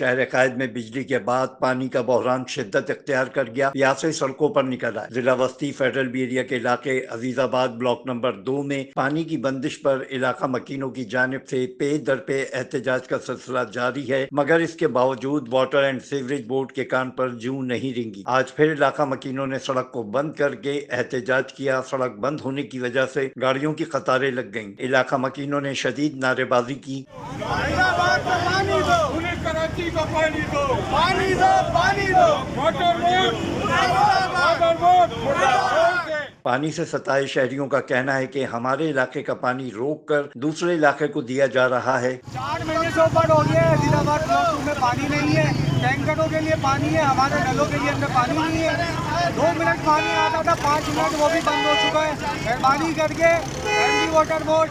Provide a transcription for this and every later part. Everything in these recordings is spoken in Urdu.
شہر قائد میں بجلی کے بعد پانی کا بحران شدت اختیار کر گیا، پیاسے سڑکوں پر نکل آئے۔ ضلع وسطی فیڈرل بیریا کے علاقے عزیز آباد بلاک نمبر 2 میں پانی کی بندش پر علاقہ مکینوں کی جانب سے پے در پے احتجاج کا سلسلہ جاری ہے، مگر اس کے باوجود واٹر اینڈ سیوریج بورڈ کے کان پر جوں نہیں رنگی۔ آج پھر علاقہ مکینوں نے سڑک کو بند کر کے احتجاج کیا۔ سڑک بند ہونے کی وجہ سے گاڑیوں کی قطاریں لگ گئیں۔ علاقہ مکینوں نے شدید نعرے بازی کی۔ پانی سے ستائے شہریوں کا کہنا ہے کہ ہمارے علاقے کا پانی روک کر دوسرے علاقے کو دیا جا رہا ہے۔ 4 مہینے سے اوپر ہو گیا ہے، عزیز آباد بلاک 2 میں پانی نہیں ہے، ٹینکروں کے لیے پانی ہے، ہمارے نلوں کے لیے اندر پانی نہیں ہے۔ 2 منٹ پانی آتا تھا، 5 منٹ وہ بھی بند ہو چکا ہے۔ مہربانی کر کے M D water board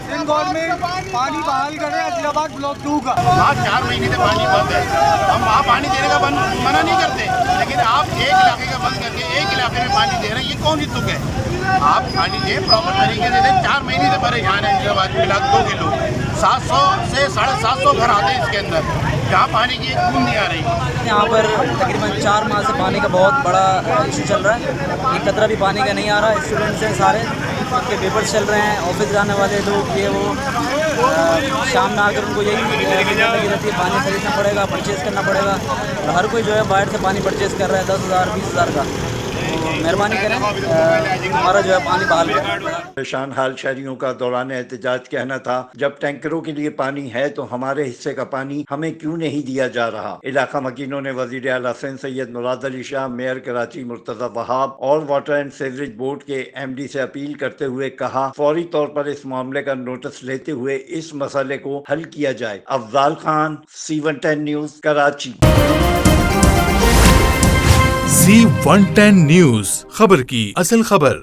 Sindh government پانی بحال کرے عزیز آباد بلاک 2 کا۔ 4 مہینے سے پانی بند ہے، ہم وہاں پانی دینے کا منع نہیں کرتے، لیکن آپ ایک علاقے کا بند کر کے ایک علاقے میں پانی دے رہے ہیں، یہ کون سی تک ہے؟ آپ پانی دیں پراپر طریقے سے دیں۔ 4 مہینے سے پریشان ہیں عزیز آباد بلاک 2 کے لوگ، 700 سے 750 گھر آتے ہیں اس کے اندر، جہاں پانی کی ایک بوند نہیں آ رہی۔ یہاں پر تقریباً 4 ماہ سے پانی کا بہت بڑا ایشو چل رہا ہے، ایک قطرہ بھی پانی کا نہیں آ رہا۔ اسٹوڈنٹس ہیں سارے، ان کے پیپرز چل رہے ہیں، آفس جانے والے لوگ یہ وہ شام میں آ کر ان کو یہی لگی رہتی ہے، پانی خریدنا پڑے گا، پرچیز کرنا پڑے گا، اور ہر کوئی جو ہے باہر سے پانی پرچیز کر رہا ہے 10,000 20,000 کا۔ مہربانی کریں ہمارا جو ہے پانی بحال کریں۔ پریشان حال شہریوں کا دوران احتجاج کہنا تھا، جب ٹینکروں کے لیے پانی ہے تو ہمارے حصے کا پانی ہمیں کیوں نہیں دیا جا رہا؟ علاقہ مکینوں نے وزیر اعلیٰ سندھ سید مراد علی شاہ، میئر کراچی مرتضی وہاب اور واٹر اینڈ سیوریج بورڈ کے ایم ڈی سے اپیل کرتے ہوئے کہا فوری طور پر اس معاملے کا نوٹس لیتے ہوئے اس مسئلے کو حل کیا جائے۔ Afzal Khan, C110 news, Karachi. C110 news, خبر کی اصل خبر۔